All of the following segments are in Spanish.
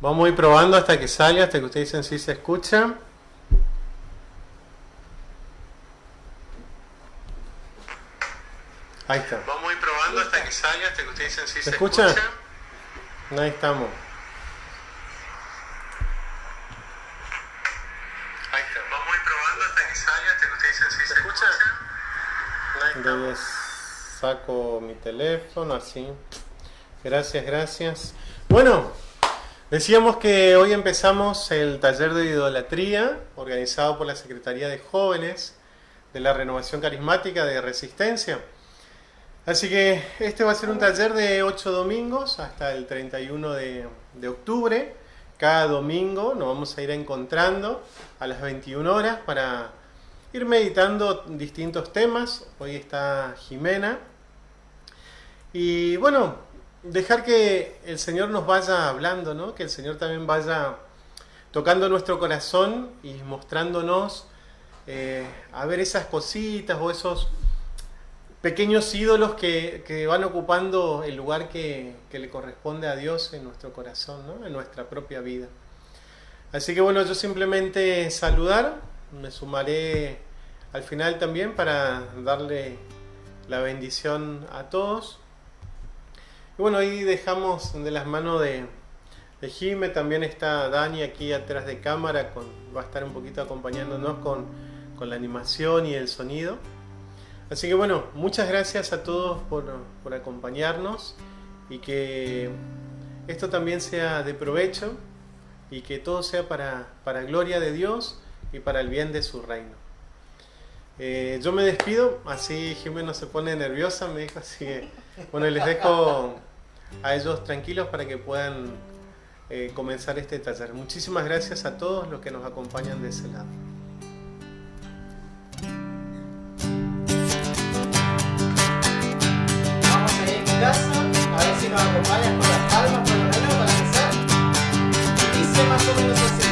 Vamos a ir probando hasta que salga, hasta que ustedes dicen si se escucha. Ahí está. Vamos a ir probando hasta que salga, hasta que ustedes dicen si se escucha. Ahí estamos. Ahí está. Vamos a ir probando hasta que salga, hasta que ustedes dicen si se escucha. Entonces saco mi teléfono así. Gracias, gracias. Bueno, decíamos que hoy empezamos el taller de idolatría organizado por la Secretaría de Jóvenes de la Renovación Carismática de Resistencia. Así que este va a ser un taller de 8 domingos hasta el 31 de octubre. Cada domingo nos vamos a ir encontrando a las 21 horas para ir meditando distintos temas. Hoy está Jimena. Y bueno, dejar que el Señor nos vaya hablando, ¿no? Que el Señor también vaya tocando nuestro corazón y mostrándonos a ver esas cositas o esos pequeños ídolos que van ocupando el lugar que le corresponde a Dios en nuestro corazón, ¿no? En nuestra propia vida. Así que bueno, yo simplemente saludar, me sumaré al final también para darle la bendición a todos. Y bueno, ahí dejamos de las manos de Jime, también está Dani aquí atrás de cámara, va a estar un poquito acompañándonos con la animación y el sonido. Así que bueno, muchas gracias a todos por acompañarnos y que esto también sea de provecho y que todo sea para gloria de Dios y para el bien de su reino. Yo me despido, así Jimena no se pone nerviosa, me dijo, así que bueno, les dejo a ellos tranquilos para que puedan comenzar este taller. Muchísimas gracias a todos los que nos acompañan de ese lado. Vamos a ir en casa, a ver si nos acompañan con las palmas por lo menos para empezar. Y dice más o menos así.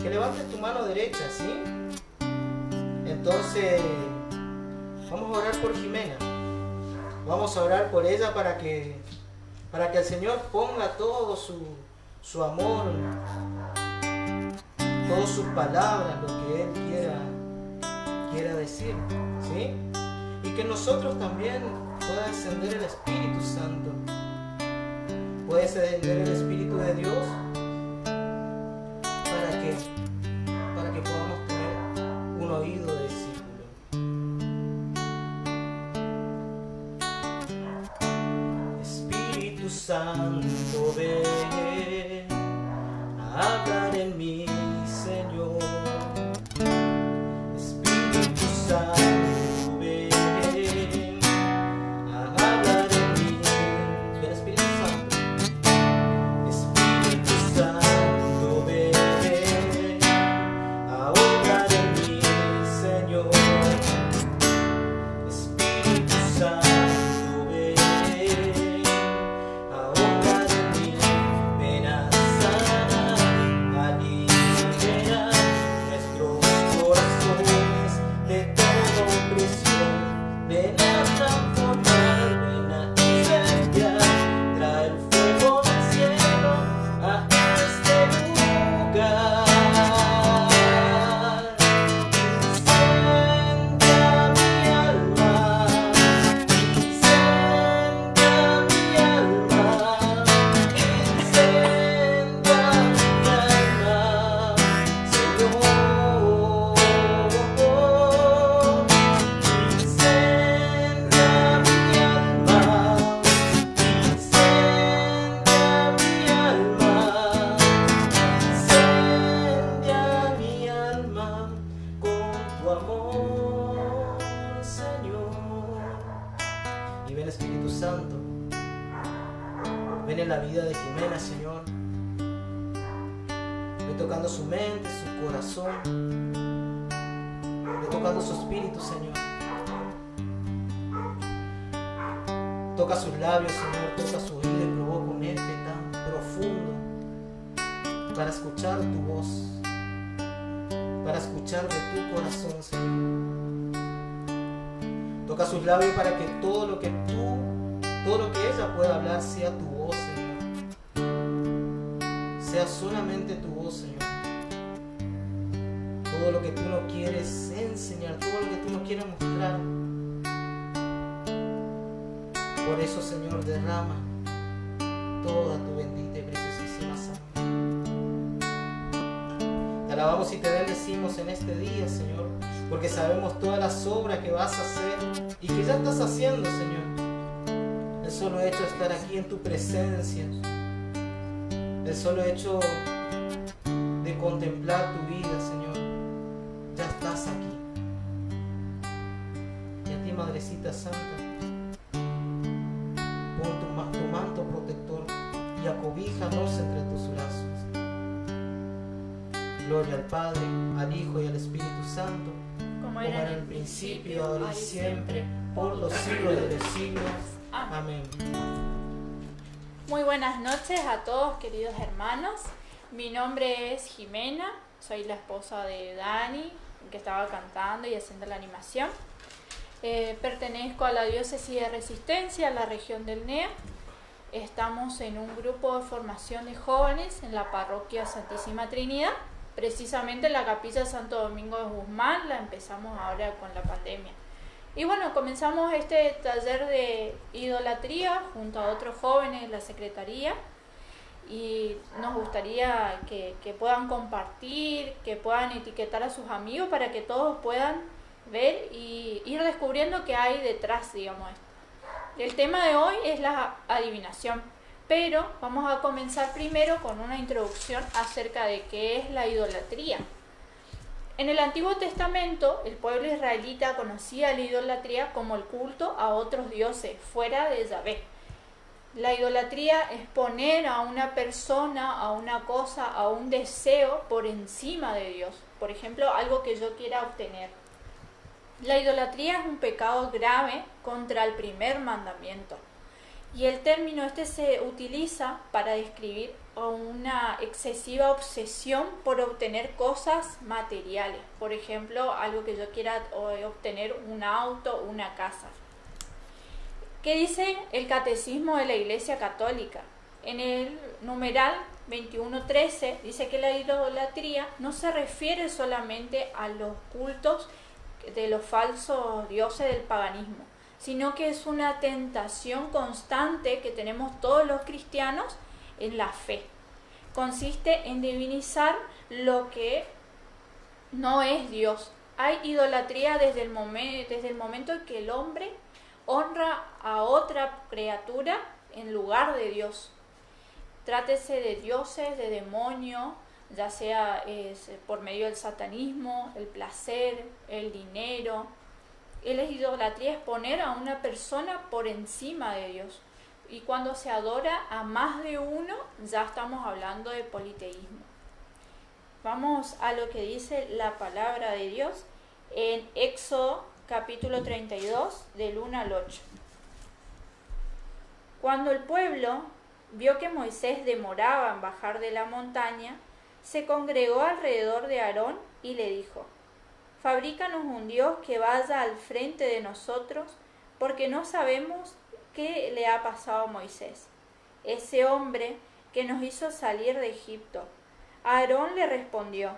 que levantes tu mano derecha, ¿sí? Entonces, vamos a orar por Jimena. Vamos a orar por ella para que el Señor ponga todo su amor, todas sus palabras, lo que Él quiera decir, ¿sí? Y que nosotros también pueda encender el Espíritu Santo, pueda encender el Espíritu de Dios para que podamos tener un oído de discípulo. Espíritu Santo, ven a hablar en mí, Señor. Espíritu Santo, ven a hablar en mí. Ven, Espíritu Santo. Espíritu Santo, ven a obrar en mí, Señor. Espíritu Santo, ven a obrar en mí. Ven a sanar, a liberar nuestros corazones de toda opresión. Ven a transformar, ven a incendiar, trae el fuego del cielo a este lugar. Incendia mi alma, incendia mi alma, incendia mi alma, Señor. Incendia mi alma, incendia mi alma, incendia mi alma con tu amor, Señor. Y ven, Espíritu Santo, ven en la vida de Jimena, Señor. Ven tocando su mente, su corazón. Ven tocando su espíritu, Señor. Toca sus labios, Señor, toca su oído y provoca un eje tan profundo para escuchar tu voz, para escuchar de tu corazón, Señor. Toca sus labios para que todo lo que ella pueda hablar sea tu voz, Señor. Sea solamente tu voz, Señor. Todo lo que tú no quieres enseñar, todo lo que tú no quieres mostrar. Por eso, Señor, derrama toda tu bendita y preciosísima sangre. Te alabamos y te bendecimos en este día, Señor, porque sabemos todas las obras que vas a hacer y que ya estás haciendo, Señor. El solo hecho de estar aquí en tu presencia, el solo hecho de contemplar tu vida, Señor, ya estás aquí. Y a ti, Madrecita Santa, pon tu manto protector y acobíjanos entre tus brazos. Gloria al Padre, al Hijo y al Espíritu Santo, como era en el principio, ahora y siempre, por los siglos de los siglos. Amén. Muy buenas noches a todos, queridos hermanos. Mi nombre es Jimena, soy la esposa de Dani, que estaba cantando y haciendo la animación. Pertenezco a la diócesis de Resistencia, a la región del NEA. Estamos en un grupo de formación de jóvenes en la parroquia Santísima Trinidad, precisamente en la capilla Santo Domingo de Guzmán. La empezamos ahora con la pandemia. Y bueno, comenzamos este taller de idolatría junto a otros jóvenes de la secretaría y nos gustaría que puedan compartir, que puedan etiquetar a sus amigos para que todos puedan ver y ir descubriendo qué hay detrás, digamos. El tema de hoy es la adivinación, pero vamos a comenzar primero con una introducción acerca de qué es la idolatría. En el Antiguo Testamento, el pueblo israelita conocía la idolatría como el culto a otros dioses fuera de Yahvé. La idolatría es poner a una persona, a una cosa, a un deseo por encima de Dios. Por ejemplo, algo que yo quiera obtener. La idolatría es un pecado grave contra el primer mandamiento. Y el término este se utiliza para describir una excesiva obsesión por obtener cosas materiales. Por ejemplo, algo que yo quiera obtener, un auto, una casa. ¿Qué dice el Catecismo de la Iglesia Católica? En el numeral 21.13 dice que la idolatría no se refiere solamente a los cultos de los falsos dioses del paganismo, sino que es una tentación constante que tenemos todos los cristianos en la fe. Consiste en divinizar lo que no es Dios. Hay idolatría desde el momento en que el hombre honra a otra criatura en lugar de Dios. Trátese de dioses, de demonios, ya sea por medio del satanismo, el placer, el dinero. La idolatría es poner a una persona por encima de Dios. Y cuando se adora a más de uno, ya estamos hablando de politeísmo. Vamos a lo que dice la palabra de Dios en Éxodo capítulo 32, del 1 al 8. Cuando el pueblo vio que Moisés demoraba en bajar de la montaña, se congregó alrededor de Aarón y le dijo: «Fabrícanos un Dios que vaya al frente de nosotros, porque no sabemos qué le ha pasado a Moisés, ese hombre que nos hizo salir de Egipto». Aarón le respondió: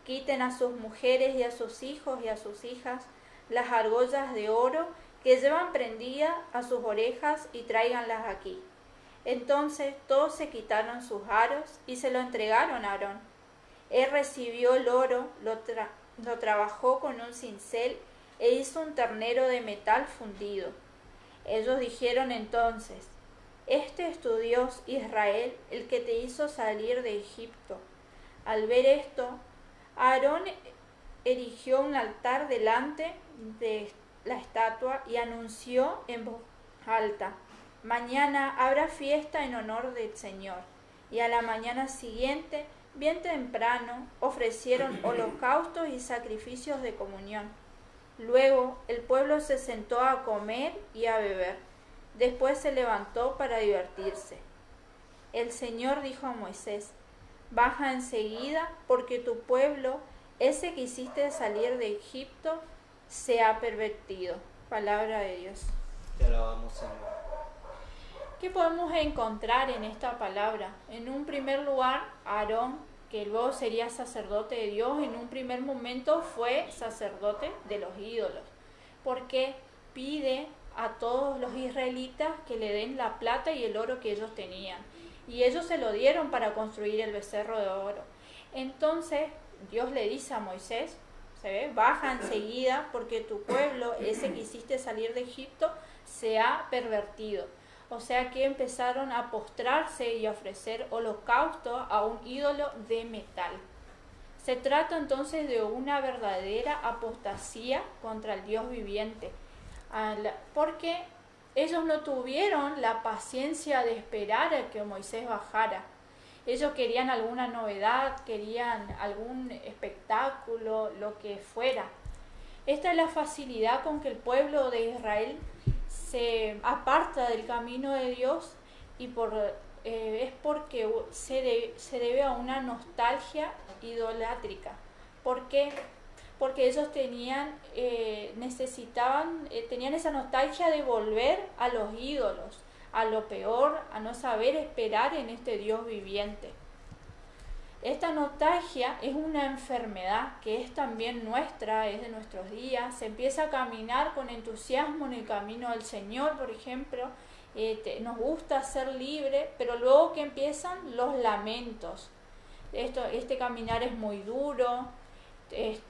«Quiten a sus mujeres y a sus hijos y a sus hijas las argollas de oro que llevan prendidas a sus orejas y tráiganlas aquí». Entonces todos se quitaron sus aros y se lo entregaron a Aarón. Él recibió el oro, lo trabajó con un cincel e hizo un ternero de metal fundido. Ellos dijeron entonces: «Este es tu Dios, Israel, el que te hizo salir de Egipto». Al ver esto, Aarón erigió un altar delante de la estatua y anunció en voz alta: «Mañana habrá fiesta en honor del Señor». Y a la mañana siguiente, bien temprano, ofrecieron holocaustos y sacrificios de comunión. Luego el pueblo se sentó a comer y a beber. Después se levantó para divertirse. El Señor dijo a Moisés: «Baja enseguida, porque tu pueblo, ese que hiciste salir de Egipto, se ha pervertido». Palabra de Dios. Te alabamos, Señor. ¿Qué podemos encontrar en esta palabra? En un primer lugar, Aarón, que luego sería sacerdote de Dios, en un primer momento fue sacerdote de los ídolos, porque pide a todos los israelitas que le den la plata y el oro que ellos tenían, y ellos se lo dieron para construir el becerro de oro. Entonces Dios le dice a Moisés, ¿se ve? «Baja enseguida, porque tu pueblo, ese que hiciste salir de Egipto, se ha pervertido». O sea que empezaron a postrarse y a ofrecer holocausto a un ídolo de metal. Se trata entonces de una verdadera apostasía contra el Dios viviente, porque ellos no tuvieron la paciencia de esperar a que Moisés bajara. Ellos querían alguna novedad, querían algún espectáculo, lo que fuera. Esta es la facilidad con que el pueblo de Israel se aparta del camino de Dios, y es porque se debe a una nostalgia idolátrica. ¿Por qué? Porque ellos tenían esa nostalgia de volver a los ídolos, a lo peor, a no saber esperar en este Dios viviente. Esta nostalgia es una enfermedad que es también nuestra, es de nuestros días. Se empieza a caminar con entusiasmo en el camino del Señor, por ejemplo. Nos gusta ser libre, pero luego que empiezan los lamentos. Este caminar es muy duro,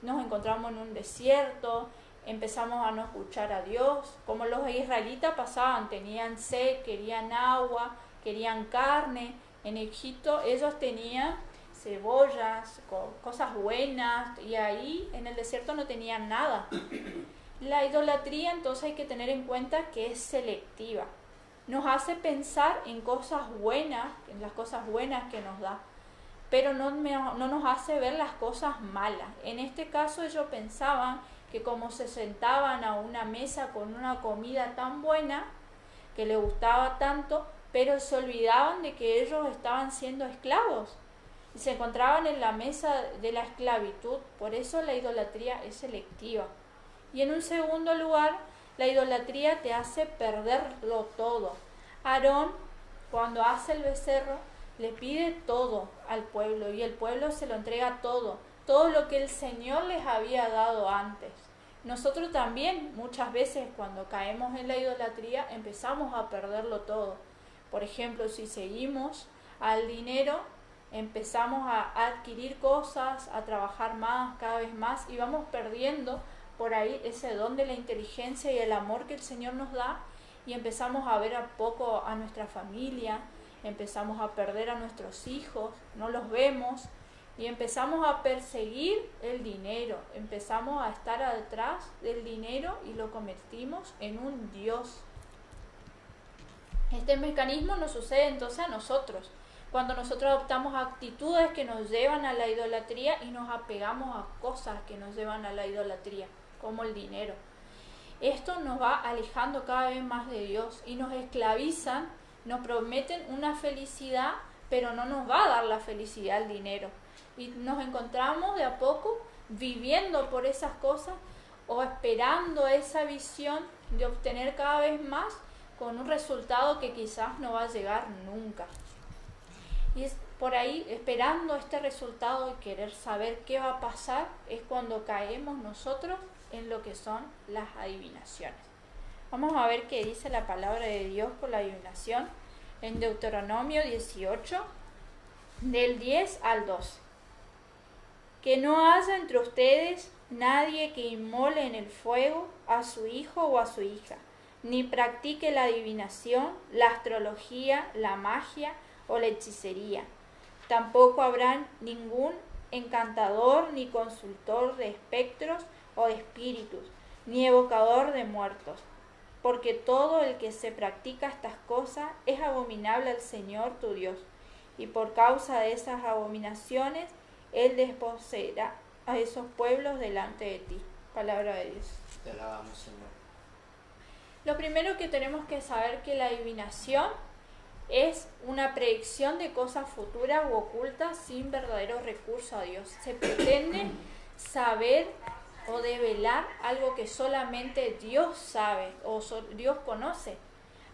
nos encontramos en un desierto, empezamos a no escuchar a Dios. Como los israelitas pasaban, tenían sed, querían agua, querían carne. En Egipto ellos tenían cebollas, cosas buenas, y ahí en el desierto no tenían nada. La idolatría entonces hay que tener en cuenta que es selectiva. Nos hace pensar en cosas buenas, en las cosas buenas que nos da, pero no nos hace ver las cosas malas. En este caso ellos pensaban que como se sentaban a una mesa con una comida tan buena, que les gustaba tanto, pero se olvidaban de que ellos estaban siendo esclavos y se encontraban en la mesa de la esclavitud. Por eso la idolatría es selectiva. Y en un segundo lugar, la idolatría te hace perderlo todo. Aarón, cuando hace el becerro, le pide todo al pueblo y el pueblo se lo entrega todo lo que el Señor les había dado antes. Nosotros también muchas veces cuando caemos en la idolatría empezamos a perderlo todo. Por ejemplo, si seguimos al dinero, empezamos a adquirir cosas, a trabajar más, cada vez más, y vamos perdiendo por ahí ese don de la inteligencia y el amor que el Señor nos da, y empezamos a ver a poco a nuestra familia, empezamos a perder a nuestros hijos, no los vemos, y empezamos a perseguir el dinero, empezamos a estar detrás del dinero y lo convertimos en un Dios. Este mecanismo nos sucede entonces a nosotros, cuando nosotros adoptamos actitudes que nos llevan a la idolatría y nos apegamos a cosas que nos llevan a la idolatría, como el dinero. Esto nos va alejando cada vez más de Dios y nos esclavizan, nos prometen una felicidad, pero no nos va a dar la felicidad el dinero. Y nos encontramos de a poco viviendo por esas cosas o esperando esa visión de obtener cada vez más con un resultado que quizás no va a llegar nunca. Y es por ahí, esperando este resultado y querer saber qué va a pasar, es cuando caemos nosotros en lo que son las adivinaciones. Vamos a ver qué dice la palabra de Dios por la adivinación en Deuteronomio 18, del 10 al 12. Que no haya entre ustedes nadie que inmole en el fuego a su hijo o a su hija, ni practique la adivinación, la astrología, la magia o la hechicería. Tampoco habrá ningún encantador, ni consultor de espectros o de espíritus, ni evocador de muertos, porque todo el que se practica estas cosas es abominable al Señor tu Dios, y por causa de esas abominaciones Él desposeerá a esos pueblos delante de ti. Palabra de Dios. Te alabamos, Señor. Lo primero que tenemos que saber que la adivinación es una predicción de cosas futuras u ocultas sin verdadero recurso a Dios. Se pretende saber o develar algo que solamente Dios sabe o Dios conoce.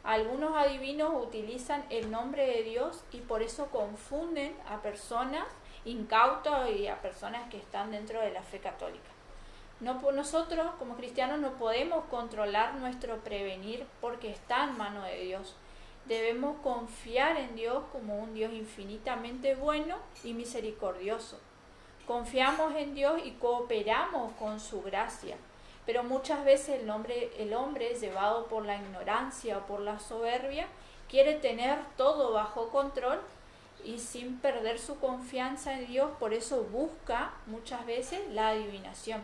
Algunos adivinos utilizan el nombre de Dios y por eso confunden a personas incautas y a personas que están dentro de la fe católica. Nosotros como cristianos no podemos controlar nuestro prevenir porque está en mano de Dios. Debemos confiar en Dios como un Dios infinitamente bueno y misericordioso. Confiamos en Dios y cooperamos con su gracia, pero muchas veces el hombre, llevado por la ignorancia o por la soberbia, quiere tener todo bajo control y sin perder su confianza en Dios, por eso busca muchas veces la adivinación.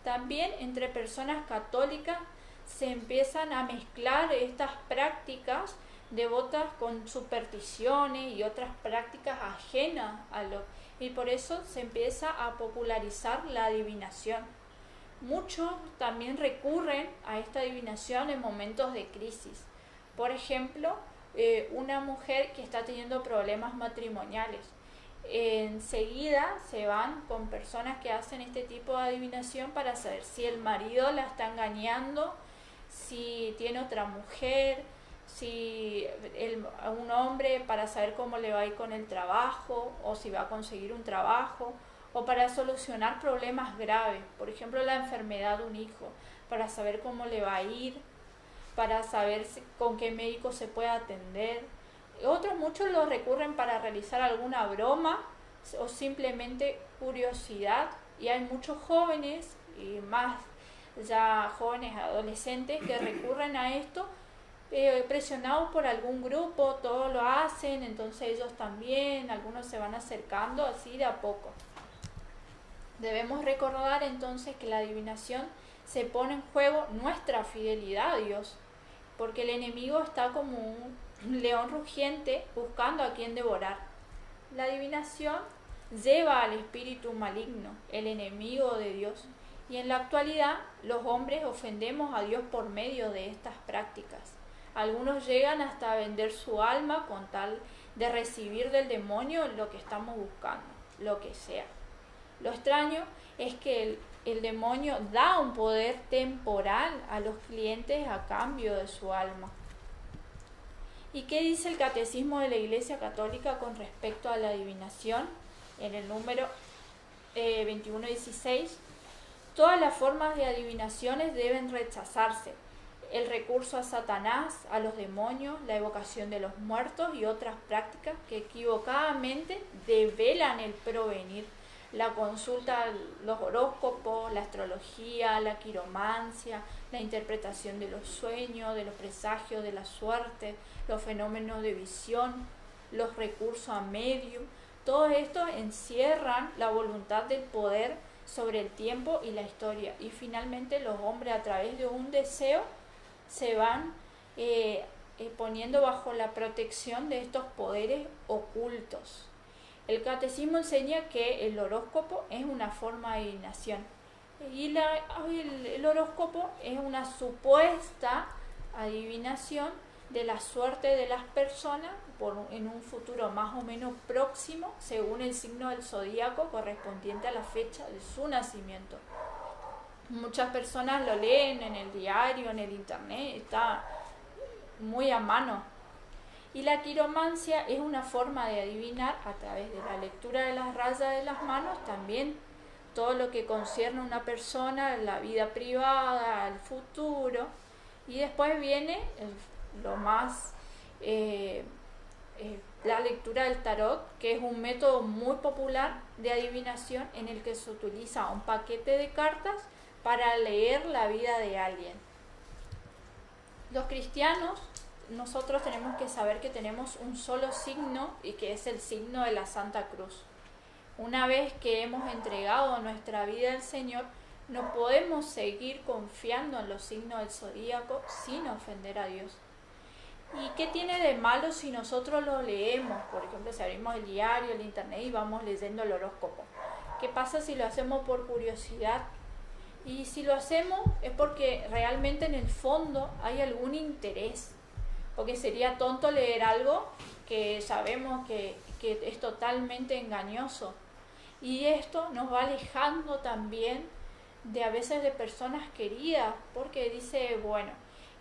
También entre personas católicas se empiezan a mezclar estas prácticas devotas con supersticiones y otras prácticas ajenas a lo, y por eso se empieza a popularizar la adivinación. Muchos también recurren a esta adivinación en momentos de crisis. Por ejemplo, una mujer que está teniendo problemas matrimoniales, enseguida se van con personas que hacen este tipo de adivinación para saber si el marido la está engañando, si tiene otra mujer, si un hombre, para saber cómo le va a ir con el trabajo o si va a conseguir un trabajo, o para solucionar problemas graves, por ejemplo la enfermedad de un hijo, para saber cómo le va a ir, para saber con qué médico se puede atender. Otros muchos lo recurren para realizar alguna broma o simplemente curiosidad, y hay muchos jóvenes y más ya jóvenes adolescentes que recurren a esto presionados por algún grupo, todos lo hacen, entonces ellos también, algunos se van acercando así de a poco. Debemos recordar entonces que la adivinación se pone en juego nuestra fidelidad a Dios, porque el enemigo está como un león rugiente buscando a quien devorar. La adivinación lleva al espíritu maligno, el enemigo de Dios, y en la actualidad los hombres ofendemos a Dios por medio de estas prácticas. Algunos llegan hasta vender su alma con tal de recibir del demonio lo que estamos buscando, lo que sea. Lo extraño es que el demonio da un poder temporal a los clientes a cambio de su alma. ¿Y qué dice el Catecismo de la Iglesia Católica con respecto a la adivinación? En el número 2116, todas las formas de adivinaciones deben rechazarse. El recurso a Satanás, a los demonios, la evocación de los muertos y otras prácticas que equivocadamente develan el porvenir. La consulta, los horóscopos, la astrología, la quiromancia, la interpretación de los sueños, de los presagios, de la suerte, los fenómenos de visión, los recursos a medium, todo esto encierran la voluntad del poder sobre el tiempo y la historia. Y finalmente los hombres, a través de un deseo, se van poniendo bajo la protección de estos poderes ocultos. El Catecismo enseña que el horóscopo es una forma de adivinación y el horóscopo es una supuesta adivinación de la suerte de las personas en un futuro más o menos próximo, según el signo del zodíaco correspondiente a la fecha de su nacimiento. Muchas personas lo leen en el diario, en el internet, está muy a mano. Y la quiromancia es una forma de adivinar a través de la lectura de las rayas de las manos, también todo lo que concierne a una persona, la vida privada, el futuro. Y después viene la lectura del tarot, que es un método muy popular de adivinación en el que se utiliza un paquete de cartas para leer la vida de alguien. Los cristianos, nosotros tenemos que saber que tenemos un solo signo y que es el signo de la Santa Cruz. Una vez que hemos entregado nuestra vida al Señor, no podemos seguir confiando en los signos del zodíaco sin ofender a Dios. ¿Y qué tiene de malo si nosotros lo leemos? Por ejemplo, si abrimos el diario, el internet y vamos leyendo el horóscopo. ¿Qué pasa si lo hacemos por curiosidad? Y si lo hacemos es porque realmente en el fondo hay algún interés. Porque sería tonto leer algo que sabemos que es totalmente engañoso. Y esto nos va alejando también a veces de personas queridas, porque dice, bueno,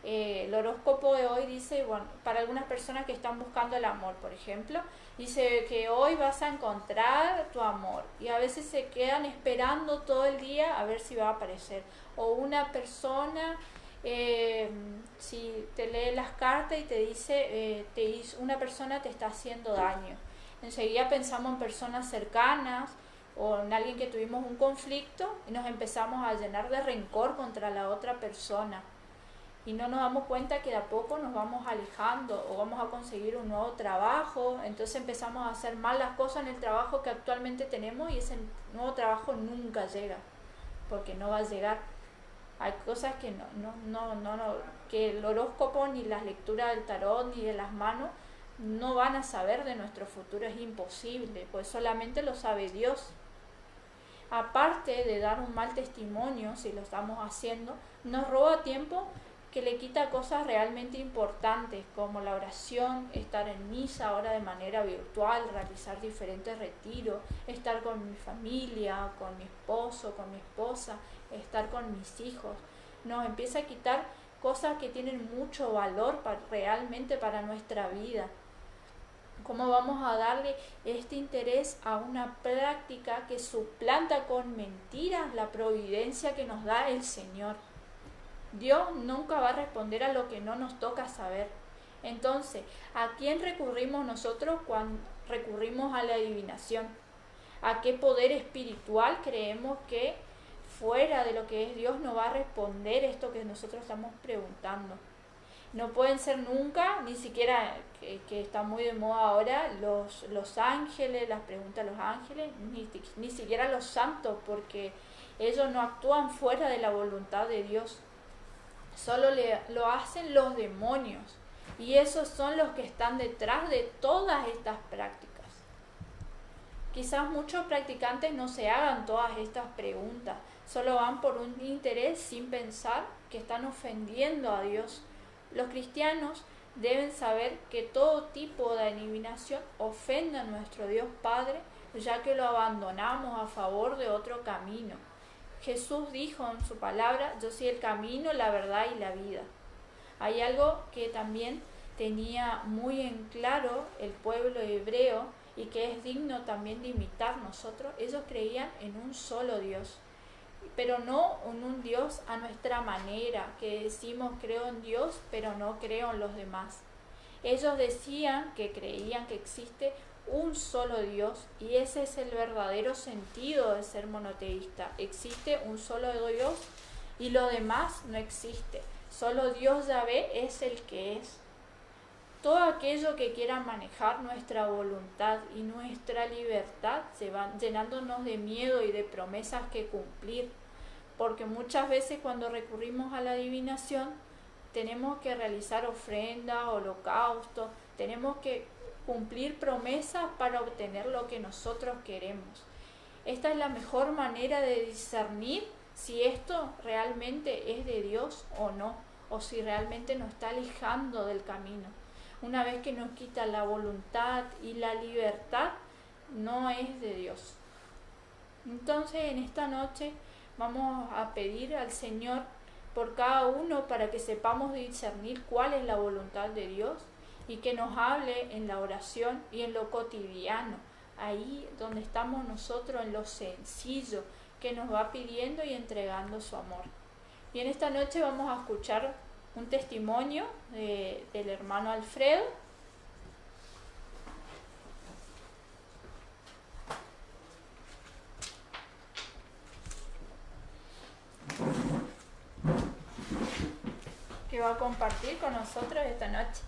el horóscopo de hoy dice, bueno, para algunas personas que están buscando el amor, por ejemplo, dice que hoy vas a encontrar tu amor, y a veces se quedan esperando todo el día a ver si va a aparecer. O una persona, si te lee las cartas y te dice, una persona te está haciendo daño, enseguida pensamos en personas cercanas o en alguien que tuvimos un conflicto y nos empezamos a llenar de rencor contra la otra persona. Y no nos damos cuenta que de a poco nos vamos alejando o vamos a conseguir un nuevo trabajo, entonces empezamos a hacer mal las cosas en el trabajo que actualmente tenemos y ese nuevo trabajo nunca llega, porque no va a llegar. Hay cosas que que el horóscopo ni las lecturas del tarot ni de las manos no van a saber de nuestro futuro, es imposible, pues solamente lo sabe Dios. Aparte de dar un mal testimonio, si lo estamos haciendo, nos roba tiempo que le quita cosas realmente importantes como la oración, estar en misa ahora de manera virtual, realizar diferentes retiros, estar con mi familia, con mi esposo, con mi esposa, estar con mis hijos. Nos empieza a quitar cosas que tienen mucho valor realmente para nuestra vida. ¿Cómo vamos a darle este interés a una práctica que suplanta con mentiras la providencia que nos da el Señor? Dios nunca va a responder a lo que no nos toca saber. Entonces, ¿a quién recurrimos nosotros cuando recurrimos a la adivinación? ¿A qué poder espiritual creemos que fuera de lo que es Dios no va a responder esto que nosotros estamos preguntando? No pueden ser nunca, ni siquiera, que está muy de moda ahora, los ángeles, las preguntas de los ángeles, ni siquiera los santos, porque ellos no actúan fuera de la voluntad de Dios. Solo lo hacen los demonios, y esos son los que están detrás de todas estas prácticas. Quizás muchos practicantes no se hagan todas estas preguntas, solo van por un interés sin pensar que están ofendiendo a Dios, Los cristianos deben saber que todo tipo de adivinación ofende a nuestro Dios Padre, ya que lo abandonamos a favor de otro camino. Jesús dijo en su palabra: yo soy el camino, la verdad y la vida. Hay algo que también tenía muy en claro el pueblo hebreo y que es digno también de imitar nosotros. Ellos creían en un solo Dios, pero no en un Dios a nuestra manera, que decimos creo en Dios, pero no creo en los demás. Ellos decían que creían que existe un solo Dios, y ese es el verdadero sentido de ser monoteísta. Existe un solo Dios y lo demás no existe. Solo Dios Yahvé es el que es. Todo aquello que quiera manejar nuestra voluntad y nuestra libertad se van llenándonos de miedo y de promesas que cumplir, porque muchas veces cuando recurrimos a la adivinación tenemos que realizar ofrendas, holocaustos, tenemos que cumplir promesas para obtener lo que nosotros queremos. Esta es la mejor manera de discernir si esto realmente es de Dios o no, o si realmente nos está alejando del camino. Una vez que nos quita la voluntad y la libertad, no es de Dios. Entonces, en esta noche vamos a pedir al Señor por cada uno para que sepamos discernir cuál es la voluntad de Dios y que nos hable en la oración y en lo cotidiano, ahí donde estamos nosotros, en lo sencillo, que nos va pidiendo y entregando su amor. Y en esta noche vamos a escuchar un testimonio del hermano Alfredo. Que va a compartir con nosotros esta noche.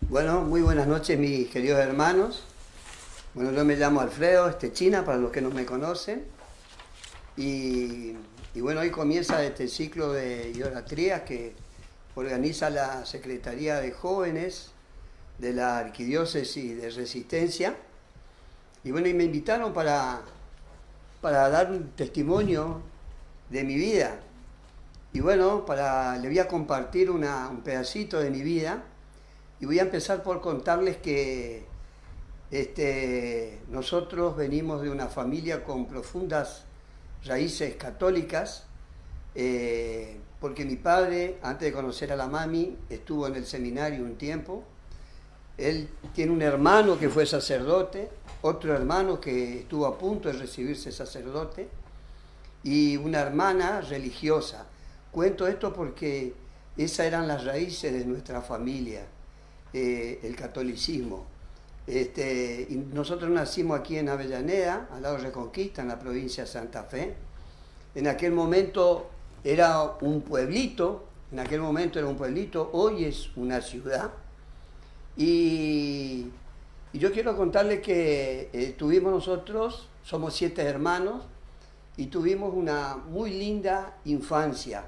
Bueno, muy buenas noches, mis queridos hermanos. Bueno, yo me llamo Alfredo China, para los que no me conocen. Y bueno, hoy comienza este ciclo de idolatría que organiza la Secretaría de Jóvenes de la Arquidiócesis de Resistencia. Y bueno, y me invitaron para dar un testimonio de mi vida. Y bueno, le voy a compartir un pedacito de mi vida. Y voy a empezar por contarles que nosotros venimos de una familia con profundas raíces católicas, porque mi padre, antes de conocer a la mami, estuvo en el seminario un tiempo. Él tiene un hermano que fue sacerdote, otro hermano que estuvo a punto de recibirse sacerdote, y una hermana religiosa. Cuento esto porque esas eran las raíces de nuestra familia, el catolicismo. Y nosotros nacimos aquí en Avellaneda, al lado de Reconquista, en la provincia de Santa Fe. En aquel momento era un pueblito, hoy es una ciudad. Y yo quiero contarles que somos 7 hermanos, y tuvimos una muy linda infancia.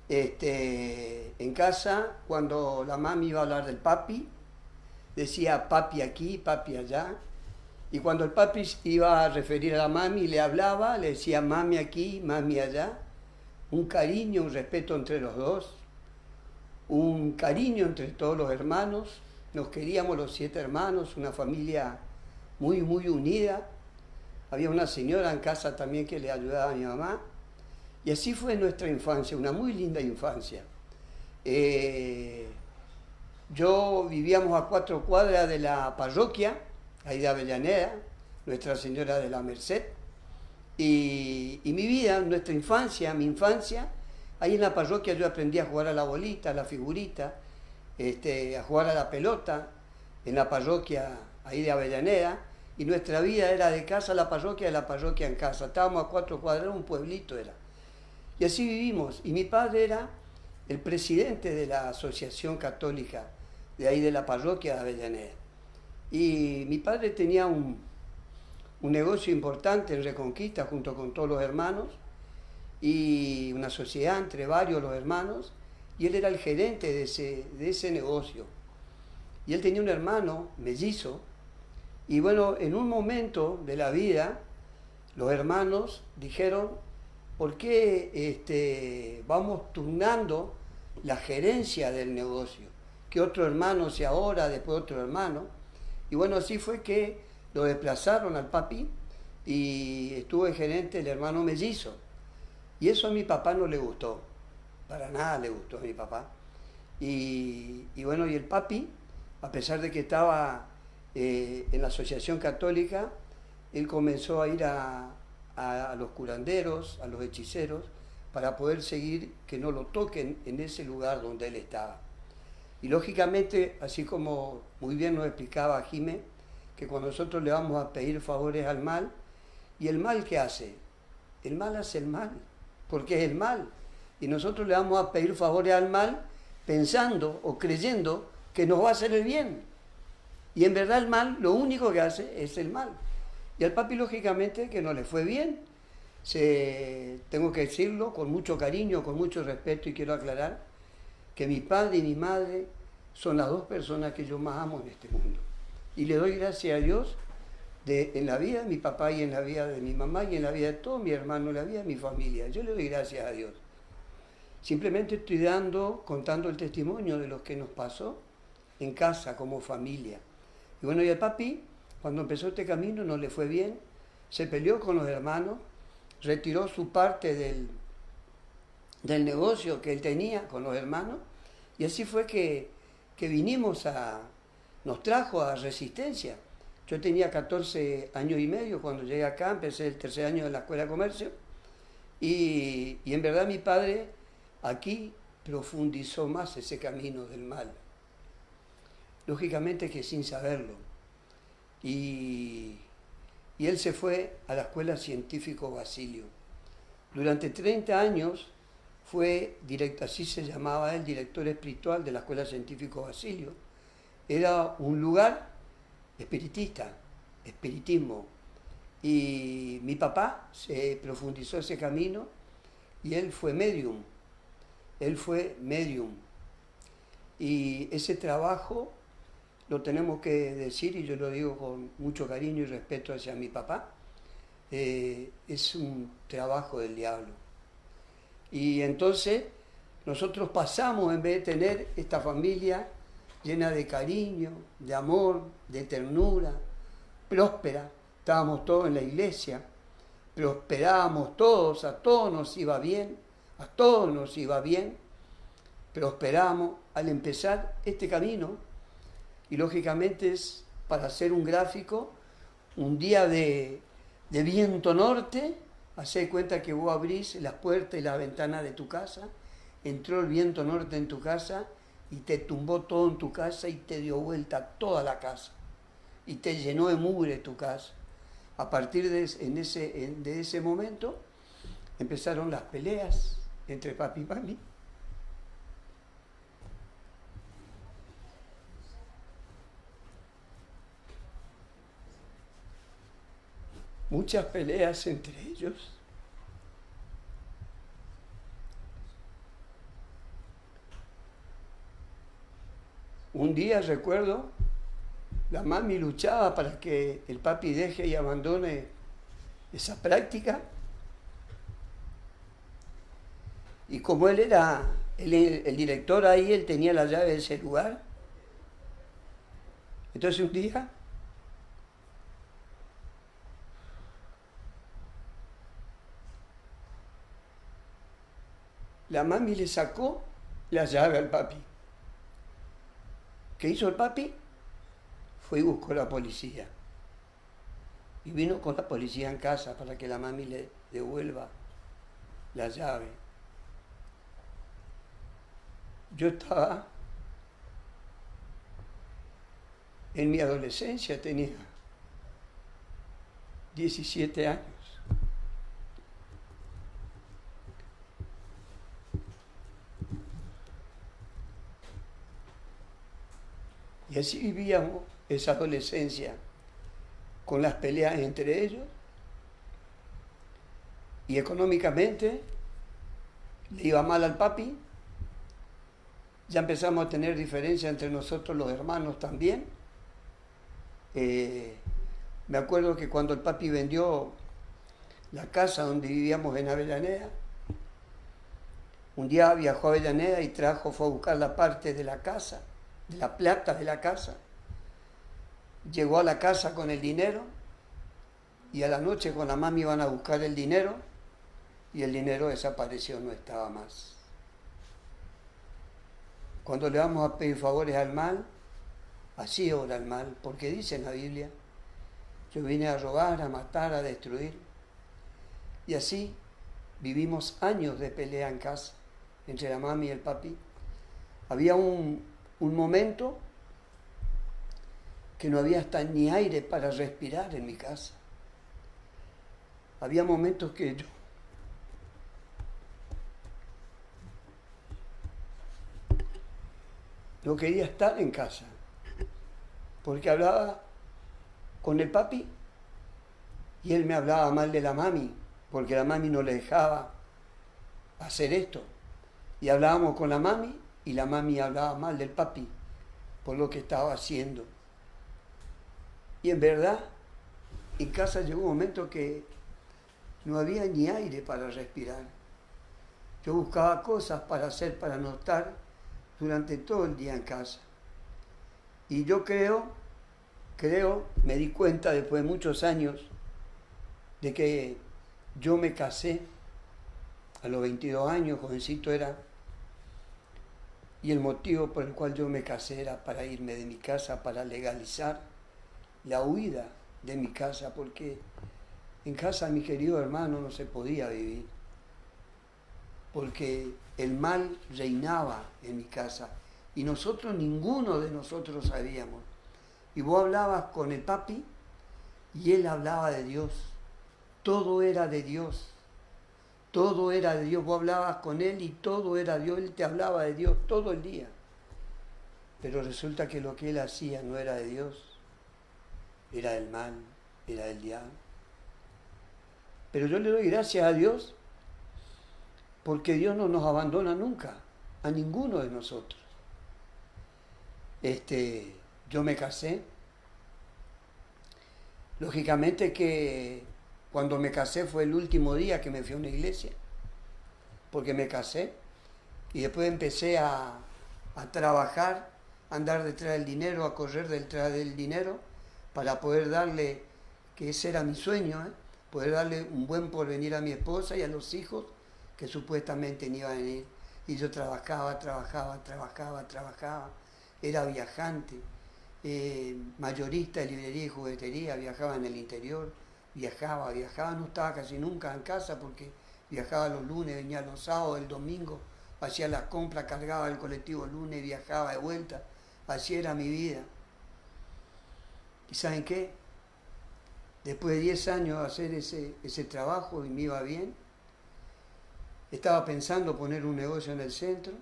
En casa, cuando la mami iba a hablar del papi, decía papi aquí, papi allá. Y cuando el papi iba a referir a la mami, le hablaba, le decía mami aquí, mami allá. Un cariño, un respeto entre los dos, un cariño entre todos los hermanos. Nos queríamos los 7 hermanos, una familia muy, muy unida. Había una señora en casa también que le ayudaba a mi mamá. Y así fue nuestra infancia, una muy linda infancia. Vivíamos a 4 cuadras de la parroquia, ahí de Avellaneda, Nuestra Señora de la Merced. Y mi infancia, ahí en la parroquia yo aprendí a jugar a la bolita, a la figurita, a jugar a la pelota, en la parroquia ahí de Avellaneda. Y nuestra vida era de casa a la parroquia, de la parroquia en casa. Estábamos a 4 cuadras, un pueblito era. Y así vivimos. Y mi padre era el presidente de la Asociación Católica de ahí de la parroquia de Avellaneda. Y mi padre tenía un negocio importante en Reconquista junto con todos los hermanos, y una sociedad entre varios los hermanos, y él era el gerente de ese negocio. Y él tenía un hermano mellizo, y bueno, en un momento de la vida, los hermanos dijeron: ¿por qué vamos turnando la gerencia del negocio, que otro hermano se ahora, después otro hermano. Y bueno, así fue que lo desplazaron al papi y estuvo de gerente el hermano mellizo. Y eso a mi papá no le gustó, para nada le gustó a mi papá. Y bueno, y el papi, a pesar de que estaba en la Asociación Católica, él comenzó a ir a los curanderos, a los hechiceros, para poder seguir que no lo toquen en ese lugar donde él estaba. Y lógicamente, así como muy bien nos explicaba Jimé, que cuando nosotros le vamos a pedir favores al mal, ¿y el mal qué hace? El mal hace el mal, porque es el mal. Y nosotros le vamos a pedir favores al mal pensando o creyendo que nos va a hacer el bien. Y en verdad el mal lo único que hace es el mal. Y al papi lógicamente que no le fue bien. Tengo que decirlo con mucho cariño, con mucho respeto, y quiero aclarar que mi padre y mi madre son las dos personas que yo más amo en este mundo. Y le doy gracias a Dios en la vida de mi papá y en la vida de mi mamá y en la vida de todos mis hermanos, en la vida de mi familia. Yo le doy gracias a Dios. Simplemente estoy contando el testimonio de lo que nos pasó en casa como familia. Y bueno, y el papi, cuando empezó este camino, no le fue bien, se peleó con los hermanos, retiró su parte del negocio que él tenía con los hermanos, y así fue que nos trajo a Resistencia. Yo tenía 14 años y medio cuando llegué acá, empecé el tercer año de la Escuela de Comercio, y en verdad mi padre aquí profundizó más ese camino del mal. Lógicamente que sin saberlo. Y él se fue a la Escuela Científico Basilio. Durante 30 años fue director, así se llamaba él, director espiritual de la Escuela Científico Basilio. Era un lugar espiritista, espiritismo. Y mi papá se profundizó ese camino y él fue medium. Él fue medium. Y ese trabajo lo tenemos que decir, y yo lo digo con mucho cariño y respeto hacia mi papá, es un trabajo del diablo. Y entonces nosotros pasamos, en vez de tener esta familia llena de cariño, de amor, de ternura, próspera, estábamos todos en la iglesia, prosperábamos todos, a todos nos iba bien, a todos nos iba bien, prosperamos al empezar este camino. Y lógicamente es, para hacer un gráfico, un día de viento norte, hacé cuenta que vos abrís las puertas y las ventanas de tu casa, entró el viento norte en tu casa y te tumbó todo en tu casa y te dio vuelta toda la casa y te llenó de mugre tu casa. A partir de ese momento empezaron las peleas entre papi y mami. Muchas peleas entre ellos. Un día recuerdo, la mami luchaba para que el papi deje y abandone esa práctica. Y como él era el director ahí, él tenía la llave de ese lugar. Entonces un día la mami le sacó la llave al papi. ¿Qué hizo el papi? Fue y buscó a la policía. Y vino con la policía en casa para que la mami le devuelva la llave. Yo estaba en mi adolescencia, tenía 17 años. Y así vivíamos esa adolescencia, con las peleas entre ellos, y económicamente le iba mal al papi. Ya empezamos a tener diferencia entre nosotros los hermanos también. Me acuerdo que cuando el papi vendió la casa donde vivíamos en Avellaneda, Un día viajó a Avellaneda y fue a buscar la parte de la casa, de la plata de la casa. Llegó a la casa con el dinero y a la noche con la mami iban a buscar el dinero y el dinero desapareció, no estaba más. Cuando le vamos a pedir favores al mal, así obra el mal, porque dice en la Biblia, yo vine a robar, a matar, a destruir. Y así vivimos años de pelea en casa, entre la mami y el papi. Había un momento que no había hasta ni aire para respirar en mi casa. Había momentos que yo no quería estar en casa, porque hablaba con el papi y él me hablaba mal de la mami, porque la mami no le dejaba hacer esto. Y hablábamos con la mami y la mami hablaba mal del papi por lo que estaba haciendo. Y en verdad, en casa llegó un momento que no había ni aire para respirar. Yo buscaba cosas para hacer, para no estar durante todo el día en casa. Y yo creo, me di cuenta después de muchos años de que yo me casé a los 22 años, jovencito era, y el motivo por el cual yo me casé era para irme de mi casa, para legalizar la huida de mi casa, porque en casa, mi querido hermano, no se podía vivir, porque el mal reinaba en mi casa y ninguno de nosotros sabíamos. Y vos hablabas con el papi y él hablaba de Dios, todo era de Dios. Todo era de Dios, vos hablabas con él y todo era Dios, él te hablaba de Dios todo el día. Pero resulta que lo que él hacía no era de Dios, era del mal, era del diablo. Pero yo le doy gracias a Dios porque Dios no nos abandona nunca, a ninguno de nosotros. Yo me casé, lógicamente que cuando me casé fue el último día que me fui a una iglesia, porque me casé y después empecé a trabajar, a andar detrás del dinero, a correr detrás del dinero para poder darle, que ese era mi sueño, poder darle un buen porvenir a mi esposa y a los hijos que supuestamente no iban a venir. Y yo trabajaba, era viajante, mayorista de librería y juguetería, viajaba en el interior. Viajaba, no estaba casi nunca en casa porque viajaba los lunes, venía los sábados, el domingo, hacía las compras, cargaba el colectivo el lunes, viajaba de vuelta, así era mi vida. ¿Y saben qué? Después de 10 años de hacer ese trabajo y me iba bien, estaba pensando poner un negocio en el centro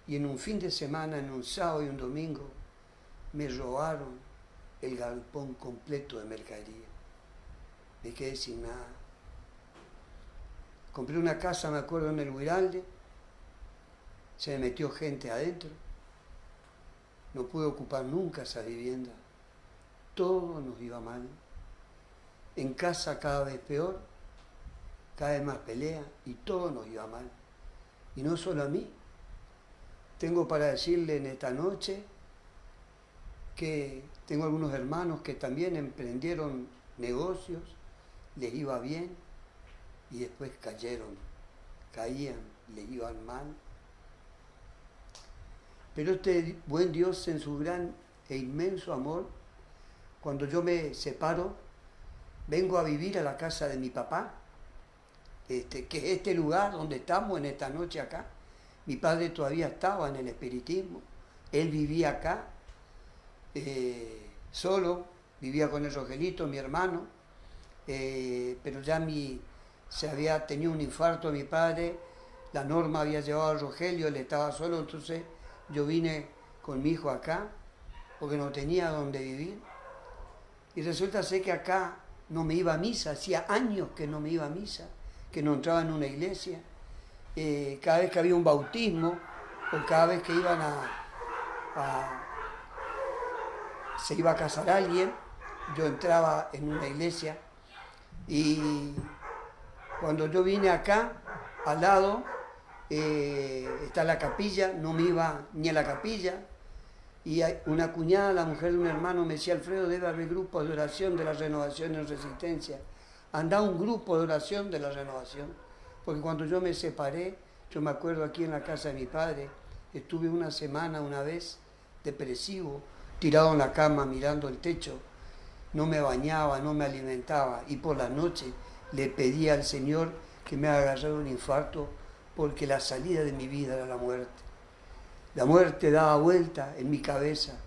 y en un fin de semana, en un sábado y un domingo, me robaron el galpón completo de mercadería. Me quedé sin nada. Compré una casa, me acuerdo, en el Huiralde, se me metió gente adentro, no pude ocupar nunca esa vivienda, todo nos iba mal, en casa cada vez peor, cada vez más pelea y todo nos iba mal. Y no solo a mí, tengo para decirle en esta noche que tengo algunos hermanos que también emprendieron negocios, les iba bien y después caían, les iban mal. Pero este buen Dios en su gran e inmenso amor, cuando yo me separo, vengo a vivir a la casa de mi papá, que es este lugar donde estamos en esta noche acá. Mi padre todavía estaba en el espiritismo, él vivía acá, solo, vivía con el Rogelito, mi hermano, pero ya se había tenido un infarto mi padre, la Norma había llevado a Rogelio, él estaba solo, entonces yo vine con mi hijo acá, porque no tenía dónde vivir. Y resulta ser que acá no me iba a misa, hacía años que no me iba a misa, que no entraba en una iglesia. Cada vez que había un bautismo, o cada vez que se iba a casar alguien, yo entraba en una iglesia. Y cuando yo vine acá, al lado, está la capilla, no me iba ni a la capilla. Y una cuñada, la mujer de un hermano, me decía: Alfredo, debe haber grupos de oración de la Renovación en Resistencia. Anda un grupo de oración de la Renovación. Porque cuando yo me separé, yo me acuerdo aquí en la casa de mi padre, estuve una semana, una vez, depresivo, tirado en la cama mirando el techo. No me bañaba, no me alimentaba. Y por la noche le pedí al Señor que me haga agarrar un infarto, porque la salida de mi vida era la muerte. La muerte daba vuelta en mi cabeza,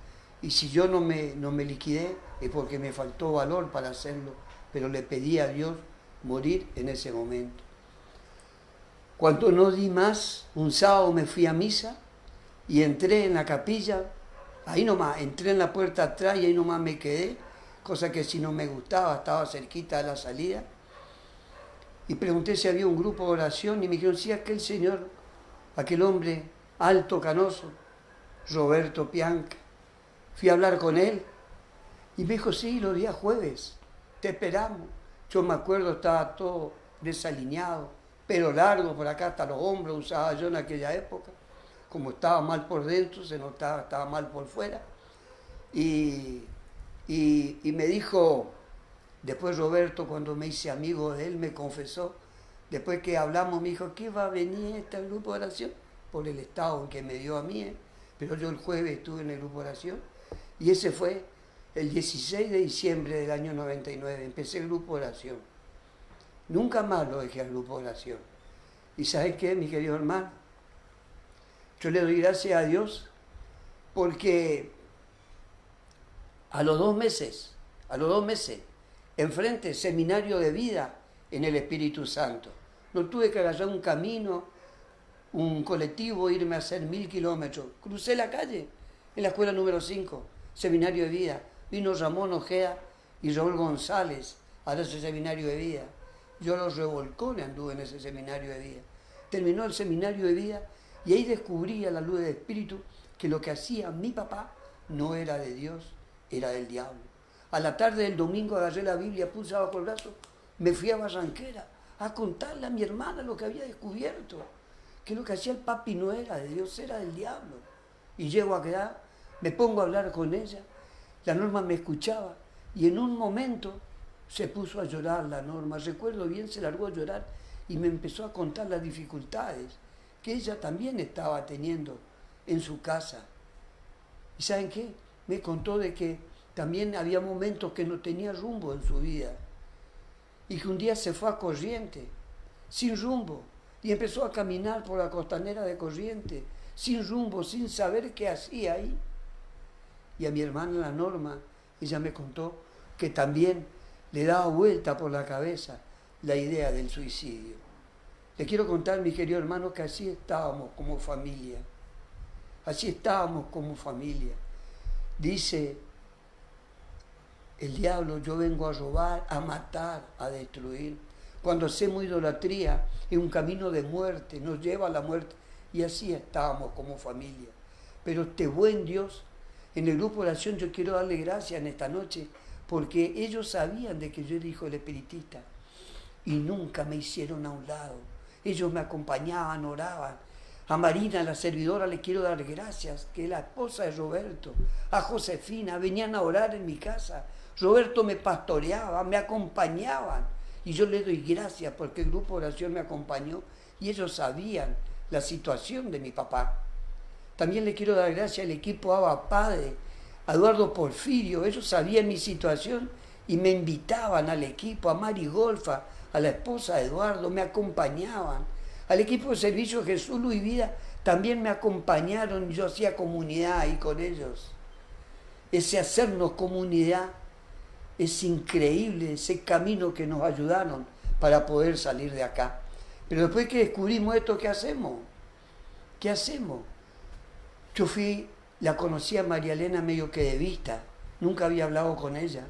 y si yo no me liquidé es porque me faltó valor para hacerlo, pero le pedí a Dios morir en ese momento. Cuando no di más, un sábado me fui a misa y entré en la capilla, ahí nomás, entré en la puerta atrás y ahí nomás me quedé, cosa que si no me gustaba, estaba cerquita de la salida, y pregunté si había un grupo de oración y me dijeron: sí, aquel señor, aquel hombre alto, canoso, Roberto Pianca. Fui a hablar con él y me dijo: sí, los días jueves, te esperamos. Yo me acuerdo, estaba todo desalineado, pelo largo por acá hasta los hombros, usaba yo en aquella época. Como estaba mal por dentro, se notaba, estaba mal por fuera. Y me dijo, después Roberto, cuando me hice amigo de él, me confesó, después que hablamos, me dijo: ¿qué va a venir este grupo de oración? Por el estado en que me dio a mí, pero yo el jueves estuve en el grupo de oración, y ese fue el 16 de diciembre del año 99, empecé el grupo de oración. Nunca más lo dejé al grupo de oración. ¿Y sabes qué, mi querido hermano? Yo le doy gracias a Dios porque a los dos meses, enfrente, seminario de vida en el Espíritu Santo. No tuve que agarrar un camino, un colectivo, irme a hacer 1000 kilómetros. Crucé la calle en la escuela número 5, seminario de vida. Vino Ramón Ojeda y Raúl González a dar ese seminario de vida. Yo los revolcones anduve en ese seminario de vida. Terminó el seminario de vida y ahí descubrí a la luz del Espíritu que lo que hacía mi papá no era de Dios, era del diablo. A la tarde del domingo agarré la Biblia, puse bajo el brazo, me fui a Barranquera a contarle a mi hermana lo que había descubierto, que lo que hacía el papi no era de Dios, era del diablo. Y llego a quedar, me pongo a hablar con ella, la Norma me escuchaba y en un momento se puso a llorar la Norma, recuerdo bien, se largó a llorar y me empezó a contar las dificultades que ella también estaba teniendo en su casa. ¿Y saben qué? Me contó de que también había momentos que no tenía rumbo en su vida y que un día se fue a Corrientes sin rumbo y empezó a caminar por la costanera de Corrientes sin rumbo, sin saber qué hacía ahí. Y a mi hermana la Norma, ella me contó que también le daba vuelta por la cabeza la idea del suicidio. Le quiero contar, mi querido hermano, que así estábamos como familia. Así estábamos como familia. Dice el diablo: yo vengo a robar, a matar, a destruir. Cuando hacemos idolatría, es un camino de muerte, nos lleva a la muerte. Y así estábamos como familia. Pero este buen Dios, en el grupo de oración, yo quiero darle gracias en esta noche, porque ellos sabían de que yo era hijo del espiritista y nunca me hicieron a un lado. Ellos me acompañaban, oraban. A Marina, la servidora, le quiero dar gracias, que es la esposa de Roberto. A Josefina, venían a orar en mi casa. Roberto me pastoreaba, me acompañaban. Y yo le doy gracias porque el grupo de oración me acompañó y ellos sabían la situación de mi papá. También le quiero dar gracias al equipo Abba Padre, a Eduardo Porfirio. Ellos sabían mi situación y me invitaban al equipo, a Mari Golfa, a la esposa de Eduardo, me acompañaban. Al equipo de servicio Jesús, Luz y Vida también me acompañaron y yo hacía comunidad ahí con ellos. Ese hacernos comunidad es increíble, ese camino que nos ayudaron para poder salir de acá. Pero después que descubrimos esto, ¿qué hacemos? ¿Qué hacemos? Yo la conocí a María Elena medio que de vista, nunca había hablado con ella.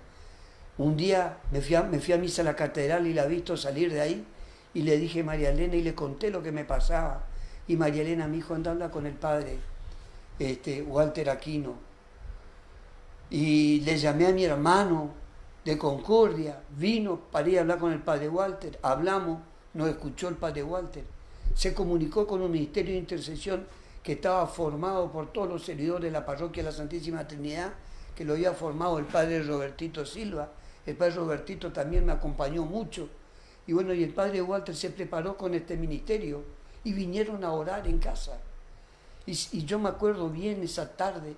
Un día me fui a misa a la catedral y la he visto salir de ahí y le dije a María Elena y le conté lo que me pasaba. Y María Elena me dijo: anda a hablar con el padre Walter Aquino. Y le llamé a mi hermano de Concordia, vino para ir a hablar con el padre Walter, hablamos, nos escuchó el padre Walter. se comunicó con un ministerio de intercesión que estaba formado por todos los servidores de la parroquia de la Santísima Trinidad, que lo había formado el padre Robertito Silva. El padre Robertito también me acompañó mucho. Y bueno, y el padre Walter se preparó con este ministerio y vinieron a orar en casa. Y yo me acuerdo bien esa tarde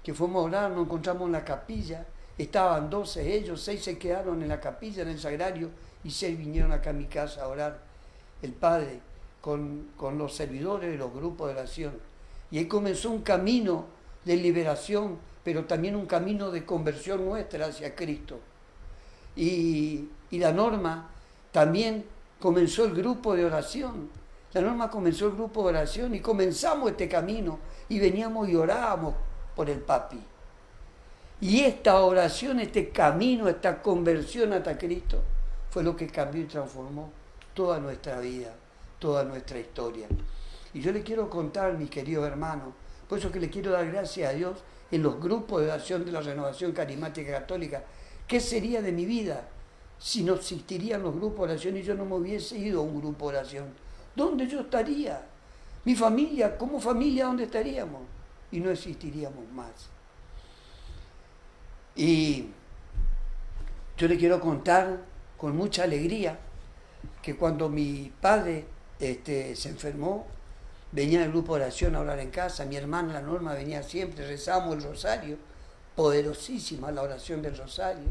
que fuimos a orar, nos encontramos en la capilla, estaban 12 ellos, 6 se quedaron en la capilla, en el sagrario, y 6 vinieron acá a mi casa a orar. El padre con los servidores de los grupos de oración. Y ahí comenzó un camino de liberación, pero también un camino de conversión nuestra hacia Cristo. Y la Norma también comenzó el grupo de oración. La Norma comenzó el grupo de oración y comenzamos este camino y veníamos y orábamos por el papi. Y esta oración, este camino, esta conversión hasta Cristo fue lo que cambió y transformó toda nuestra vida, toda nuestra historia. Y yo le quiero contar, mis queridos hermanos, por eso que le quiero dar gracias a Dios en los grupos de oración de la Renovación Carismática Católica. ¿Qué sería de mi vida si no existirían los grupos de oración y yo no me hubiese ido a un grupo de oración? ¿Dónde yo estaría? Mi familia, como familia, ¿dónde estaríamos? Y no existiríamos más. Y yo le quiero contar con mucha alegría que cuando mi padre se enfermó, venía el grupo de oración a orar en casa, mi hermana la Norma venía siempre, rezamos el rosario, poderosísima la oración del rosario.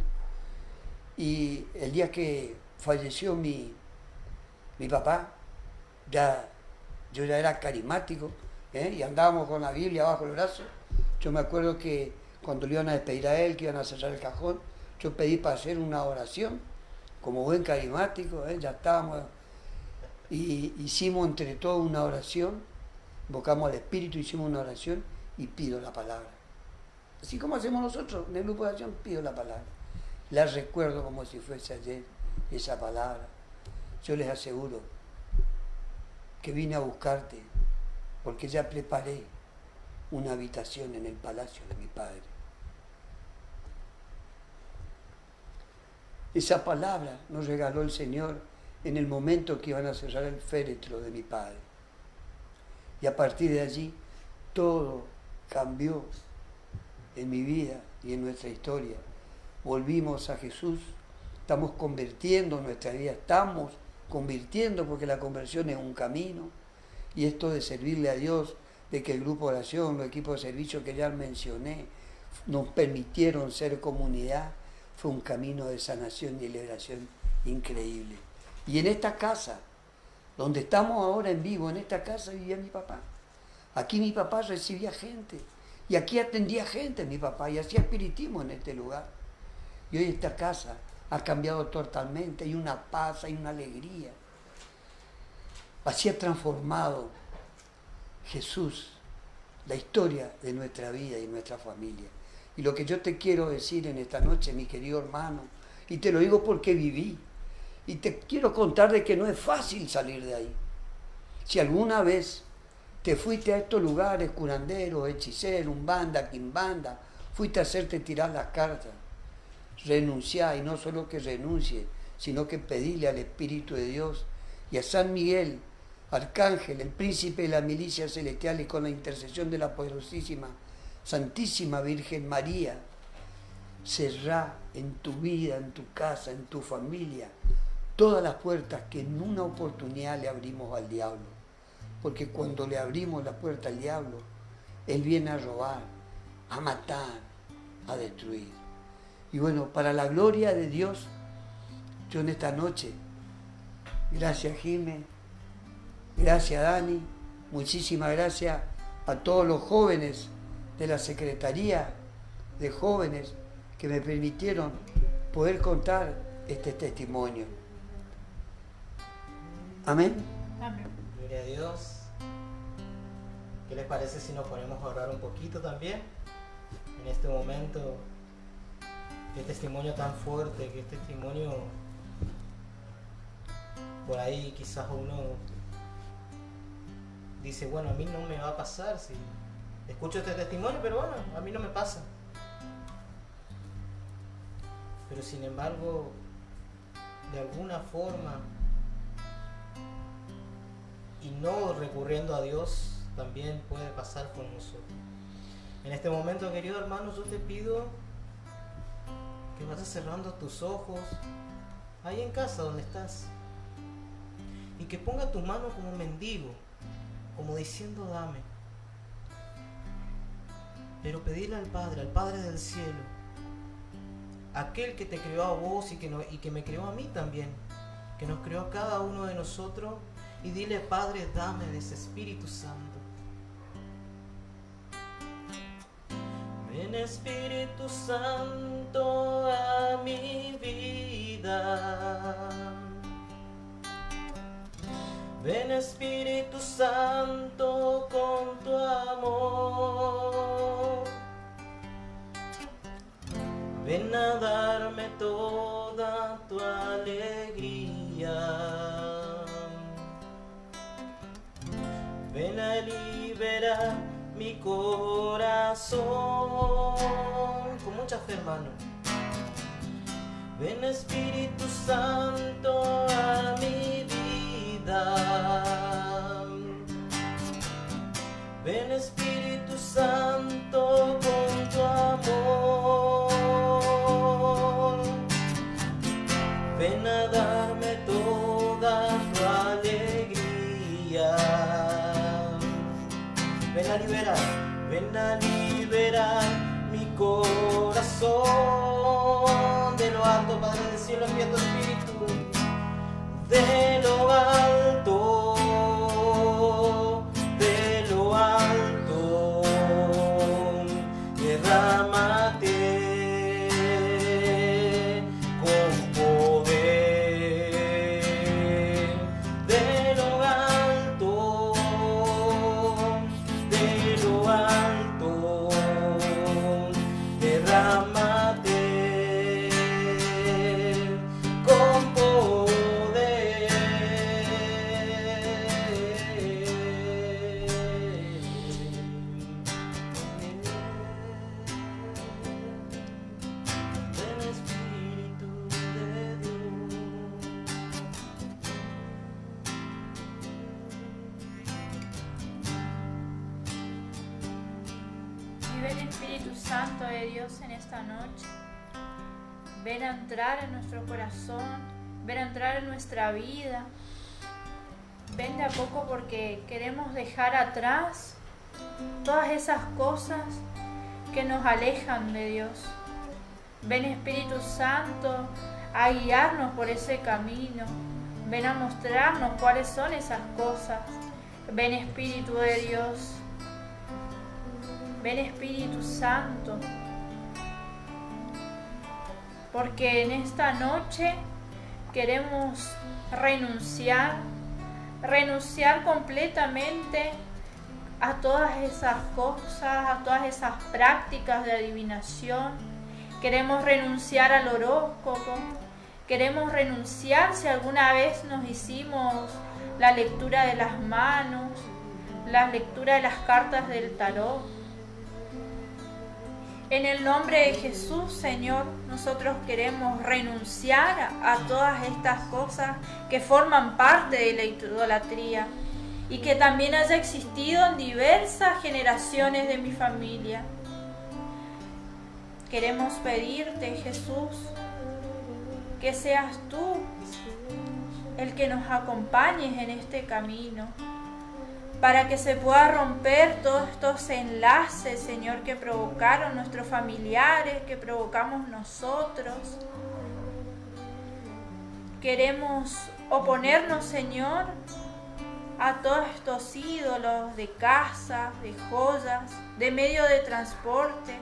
Y el día que falleció mi papá, yo ya era carismático, y andábamos con la Biblia bajo el brazo. Yo me acuerdo que cuando le iban a despedir a él, que iban a cerrar el cajón, yo pedí para hacer una oración, como buen carismático, ya estábamos, y hicimos entre todos una oración, invocamos al Espíritu, hicimos una oración y pido la palabra. Así como hacemos nosotros en el grupo de oración, pido la palabra. La recuerdo como si fuese ayer, esa palabra. Yo les aseguro que vine a buscarte porque ya preparé una habitación en el palacio de mi padre. Esa palabra nos regaló el Señor en el momento que iban a cerrar el féretro de mi padre. Y a partir de allí todo cambió en mi vida y en nuestra historia. Volvimos a Jesús, estamos convirtiendo nuestra vida, estamos convirtiendo porque la conversión es un camino. Y esto de servirle a Dios, de que el grupo de oración, los equipos de servicio que ya mencioné, nos permitieron ser comunidad, fue un camino de sanación y liberación increíble. Y en esta casa, donde estamos ahora en vivo, en esta casa vivía mi papá. Aquí mi papá recibía gente, y aquí atendía gente mi papá, y hacía espiritismo en este lugar. Y hoy esta casa ha cambiado totalmente, hay una paz, hay una alegría. Así ha transformado Jesús la historia de nuestra vida y nuestra familia. Y lo que yo te quiero decir en esta noche, mi querido hermano, y te lo digo porque viví, y te quiero contar de que no es fácil salir de ahí. Si alguna vez te fuiste a estos lugares, curandero, hechicero, umbanda, quimbanda, fuiste a hacerte tirar las cartas, renunciar, y no solo que renuncie, sino que pedirle al Espíritu de Dios y a San Miguel, Arcángel, el príncipe de la milicia celestial, y con la intercesión de la poderosísima Santísima Virgen María, cerrá en tu vida, en tu casa, en tu familia, todas las puertas que en una oportunidad le abrimos al diablo. Porque cuando le abrimos la puerta al diablo, él viene a robar, a matar, a destruir. Y bueno, para la gloria de Dios, yo en esta noche, gracias Jimé, gracias Dani, muchísimas gracias a todos los jóvenes de la Secretaría de Jóvenes que me permitieron poder contar este testimonio. Amén. Amén. Gloria a Dios. ¿Qué les parece si nos ponemos a orar un poquito también? En este momento, qué testimonio tan fuerte, qué testimonio, por ahí quizás uno dice, bueno, a mí no me va a pasar si escucho este testimonio, pero bueno, a mí no me pasa. Pero sin embargo, de alguna forma, y no recurriendo a Dios también puede pasar por nosotros. En este momento, querido hermano, yo te pido que vayas cerrando tus ojos ahí en casa donde estás y que ponga tu mano como mendigo, como diciendo dame, pero pedirle al Padre del cielo, aquel que te creó a vos y que me creó a mí también, que nos creó a cada uno de nosotros, y dile: Padre, dame de ese Espíritu Santo. Ven Espíritu Santo a mi vida. Ven Espíritu Santo con tu amor. Ven a darme toda tu alegría. Ven a liberar mi corazón. Con mucha fe, hermano. Ven Espíritu Santo a mi vida. Ven Espíritu Santo con tu amor. Ven a darme toda tu alegría. Ven a liberar mi corazón. De lo alto, Padre del cielo, envía tu Espíritu. De lo alto, derrámate con poder. De lo alto, derrámate con poder. Ven Espíritu de Dios. Y ven Espíritu Santo de Dios en esta noche. Ven a entrar en nuestro corazón, ven a entrar en nuestra vida. Ven de a poco porque queremos dejar atrás todas esas cosas que nos alejan de Dios. Ven Espíritu Santo a guiarnos por ese camino. Ven a mostrarnos cuáles son esas cosas. Ven Espíritu de Dios. Ven Espíritu Santo, porque en esta noche queremos renunciar completamente a todas esas cosas, a todas esas prácticas de adivinación. Queremos renunciar al horóscopo, queremos renunciar si alguna vez nos hicimos la lectura de las manos, la lectura de las cartas del tarot. En el nombre de Jesús, Señor, nosotros queremos renunciar a todas estas cosas que forman parte de la idolatría y que también haya existido en diversas generaciones de mi familia. Queremos pedirte, Jesús, que seas tú el que nos acompañes en este camino, para que se pueda romper todos estos enlaces, Señor, que provocaron nuestros familiares, que provocamos nosotros. Queremos oponernos, Señor, a todos estos ídolos de casa, de joyas, de medio de transporte,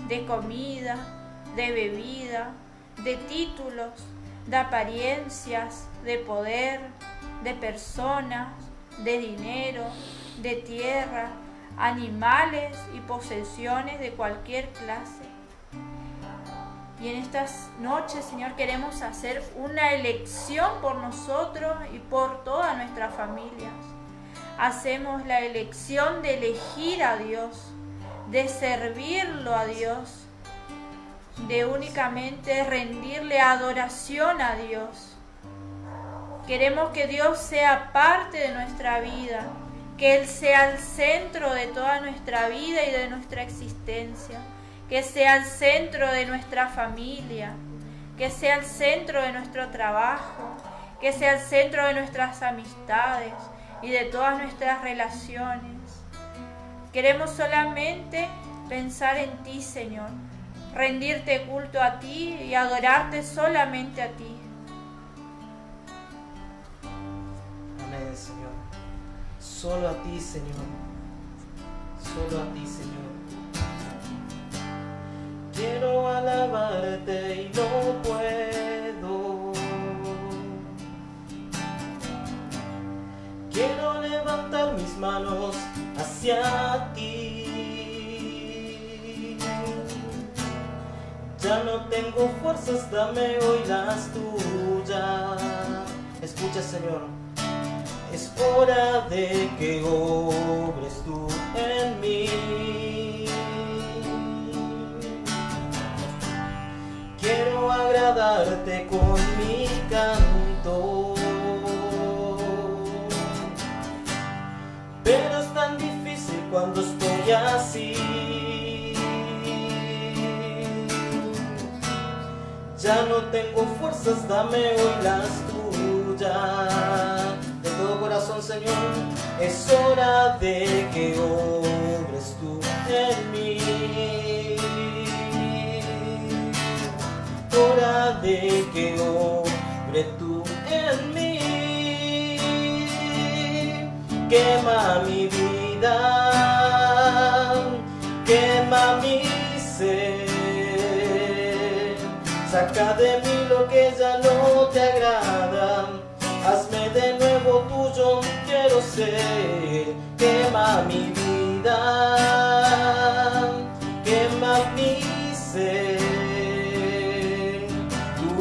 de comida, de bebida, de títulos, de apariencias, de poder, de personas, de dinero, de tierra, animales y posesiones de cualquier clase. Y en estas noches, Señor, queremos hacer una elección por nosotros y por todas nuestras familias. Hacemos la elección de elegir a Dios, de servirlo a Dios, de únicamente rendirle adoración a Dios. Queremos que Dios sea parte de nuestra vida, que Él sea el centro de toda nuestra vida y de nuestra existencia, que sea el centro de nuestra familia, que sea el centro de nuestro trabajo, que sea el centro de nuestras amistades y de todas nuestras relaciones. Queremos solamente pensar en ti, Señor, rendirte culto a ti y adorarte solamente a ti. Amén, Señor. Solo a ti, Señor. Solo a ti, Señor. Quiero alabarte y no puedo. Quiero levantar mis manos hacia ti. Ya no tengo fuerzas, dame hoy las tuyas. Escucha, Señor. Es hora de que obres tú en mí. Quiero agradarte con mi canto, pero es tan difícil cuando estoy así. Ya no tengo fuerzas, dame hoy las tuyas. De todo corazón, Señor, es hora de que obres tú en mí. Hora de que obre tú en mí. Quema mi vida, quema mi ser. Saca de mí lo que ya no te agrada. Hazme de nuevo tuyo, quiero ser. Quema mi vida, quema mi ser.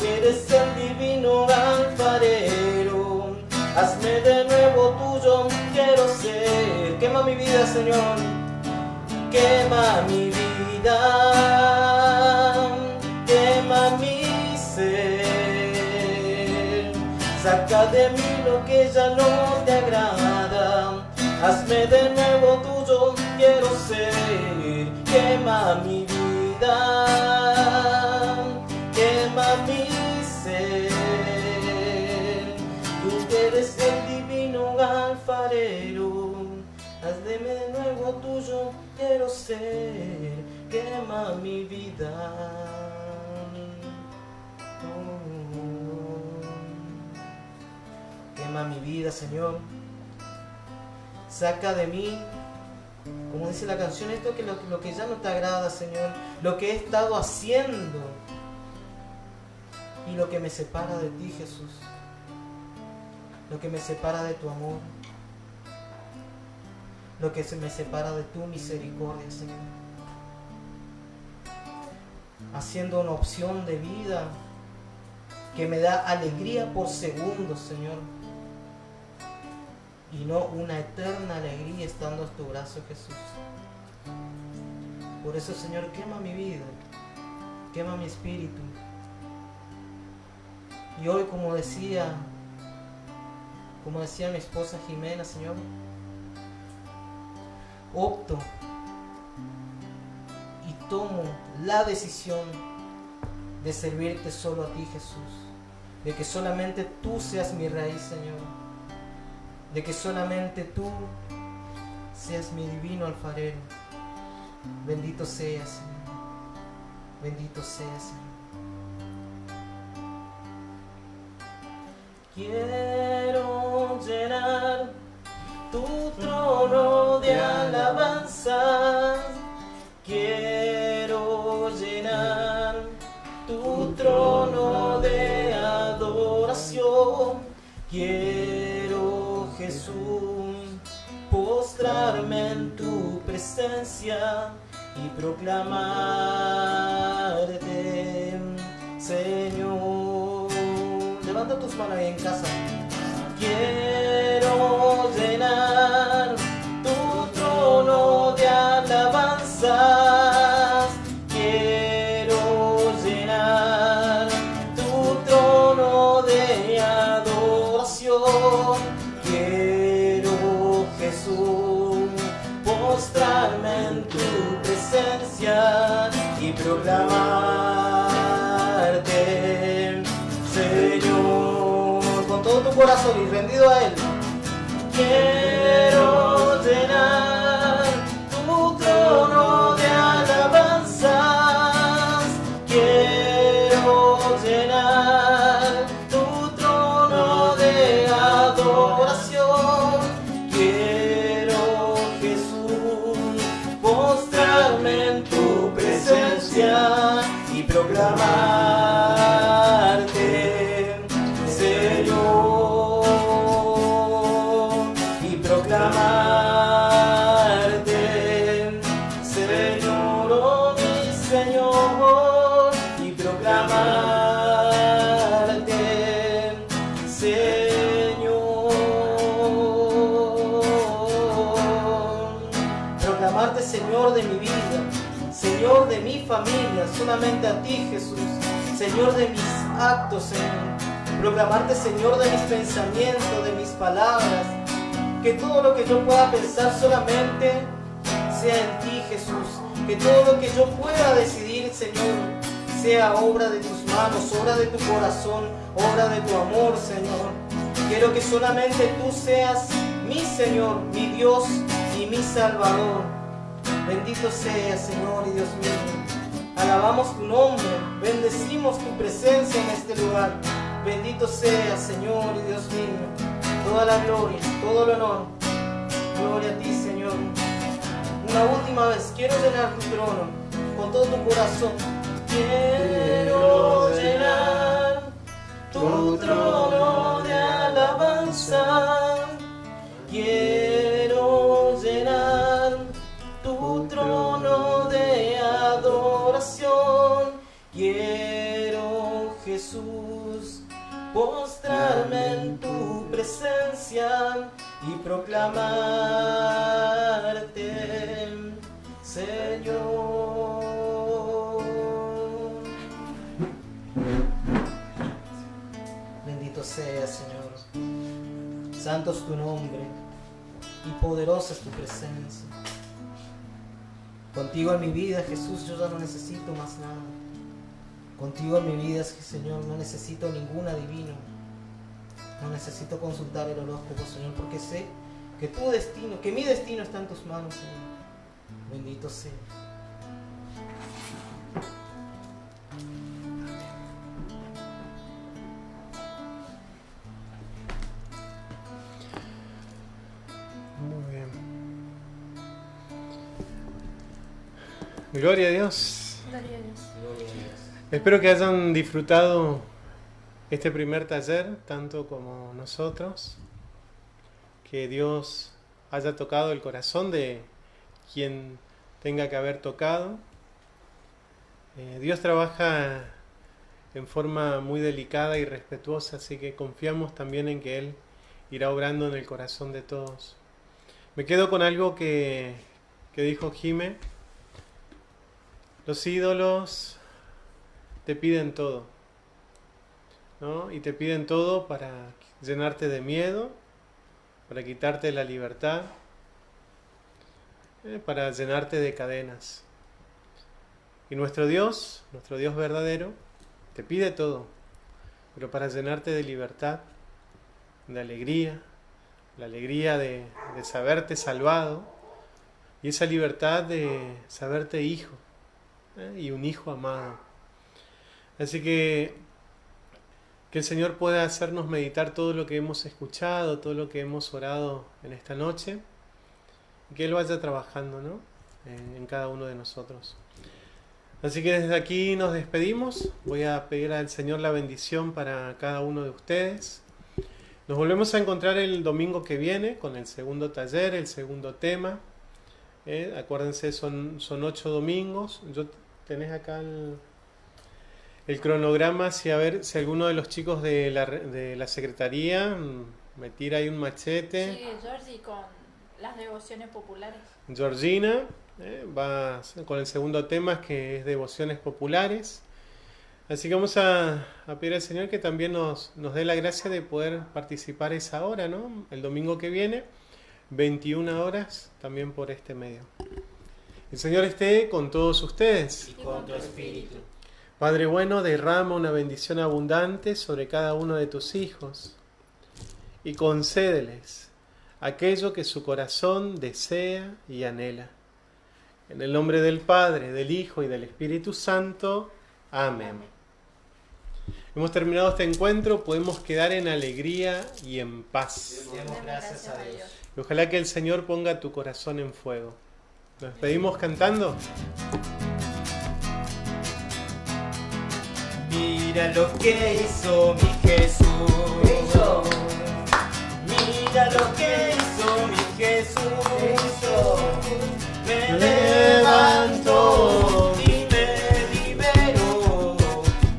Eres el divino alfarero, hazme de nuevo tuyo, quiero ser. Quema mi vida, Señor, quema mi vida, quema mi ser. Saca de mí lo que ya no te agrada, hazme de nuevo tuyo, quiero ser. Quema mi vida, quema mi ser. Tú eres el divino alfarero, hazme de nuevo tuyo, quiero ser. Quema mi vida. Quema mi vida, Señor. Saca de mí, como dice la canción, esto que lo que ya no te agrada, Señor, lo que he estado haciendo y lo que me separa de ti, Jesús, lo que me separa de tu amor, lo que me separa de tu misericordia, Señor, haciendo una opción de vida que me da alegría por segundos, Señor, y no una eterna alegría estando a tu brazo, Jesús. Por eso, Señor, quema mi vida, quema mi espíritu. Y hoy, como decía mi esposa Jimena, Señor, opto y tomo la decisión de servirte solo a ti, Jesús, de que solamente tú seas mi raíz, Señor, de que solamente tú seas mi divino alfarero. Bendito seas, Señor, bendito seas, Señor. Quiero llenar tu trono de alabanza. Quiero llenar tu trono de adoración. Quiero, Jesús, postrarme en tu presencia y proclamarte, Señor. Levanta tus manos ahí en casa. Quiero llenar tu trono de alabanzas. Quiero llenar tu trono de adoración. proclamarte, Señor, con todo tu corazón y rendido a Él. Quiero llenar tu trono de alabanzas, quiero llenar tu trono de adoración, quiero, Jesús, postrarme en tu presencia y proclamarte, Señor, y proclamarte, Señor, oh mi Señor, y proclamarte, Señor. Proclamarte, Señor, de mi vida, Señor, de mi familia, solamente a ti, Jesús, Señor, de mis actos, Señor. Proclamarte, Señor, de mis pensamientos, de mis palabras, que todo lo que yo pueda pensar solamente sea en ti, Jesús, que todo lo que yo pueda decidir, Señor, sea obra de tus manos, obra de tu corazón, obra de tu amor, Señor. Quiero que solamente tú seas mi Señor, mi Dios y mi Salvador. Bendito sea, Señor y Dios mío. Alabamos tu nombre, bendecimos tu presencia en este lugar. Bendito sea, Señor y Dios mío. Toda la gloria, todo el honor. Gloria a ti, Señor. Una última vez, quiero llenar tu trono con todo tu corazón. Quiero llenar tu trono de alabanza. Quiero llenar tu trono de adoración. Quiero, Jesús, postrarme en tu presencia y proclamarte, Señor. Bendito sea, Señor. Santo es tu nombre y poderosa es tu presencia. Contigo en mi vida, Jesús, yo ya no necesito más nada. Contigo en mi vida, Señor, no necesito ningún adivino. No necesito consultar el horóscopo, Señor, porque sé que tu destino, que mi destino está en tus manos, Señor. Bendito sea. Muy bien. Gloria a Dios. Gloria a Dios. Gloria a Dios. Espero que hayan disfrutado este primer taller, tanto como nosotros. Que Dios haya tocado el corazón de quien tenga que haber tocado. Dios trabaja en forma muy delicada y respetuosa, así que confiamos también en que Él irá obrando en el corazón de todos. Me quedo con algo que dijo Jime. Los ídolos te piden todo, ¿no? Y te piden todo para llenarte de miedo, para quitarte la libertad, para llenarte de cadenas. Y nuestro Dios verdadero, te pide todo, pero para llenarte de libertad, de alegría, la alegría de saberte salvado, y esa libertad de saberte hijo, y un hijo amado. Así que el Señor pueda hacernos meditar todo lo que hemos escuchado, todo lo que hemos orado en esta noche, y que Él vaya trabajando, ¿no? en cada uno de nosotros. Así que desde aquí nos despedimos. Voy a pedir al Señor la bendición para cada uno de ustedes. Nos volvemos a encontrar el domingo que viene con el segundo taller, el segundo tema. Acuérdense, son 8 domingos. Tenés acá el cronograma, a ver si alguno de los chicos de la secretaría me tira ahí un machete. Sigue Georgie con las devociones populares. Georgina va con el segundo tema, que es devociones populares. Así que vamos a pedir al Señor que también nos dé la gracia de poder participar esa hora, ¿no? El domingo que viene, 21 horas, también por este medio. El Señor esté con todos ustedes. Y con tu espíritu. Padre bueno, derrama una bendición abundante sobre cada uno de tus hijos y concédeles aquello que su corazón desea y anhela. En el nombre del Padre, del Hijo y del Espíritu Santo. Amén. Hemos terminado este encuentro, podemos quedar en alegría y en paz. Demos gracias a Dios. Y ojalá que el Señor ponga tu corazón en fuego. Nos despedimos cantando. Mira lo que hizo mi Jesús. Mira lo que hizo mi Jesús. Me levantó y me liberó.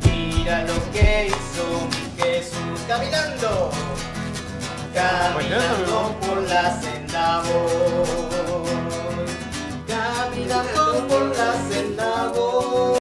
Mira lo que hizo mi Jesús. Caminando por la senda voy.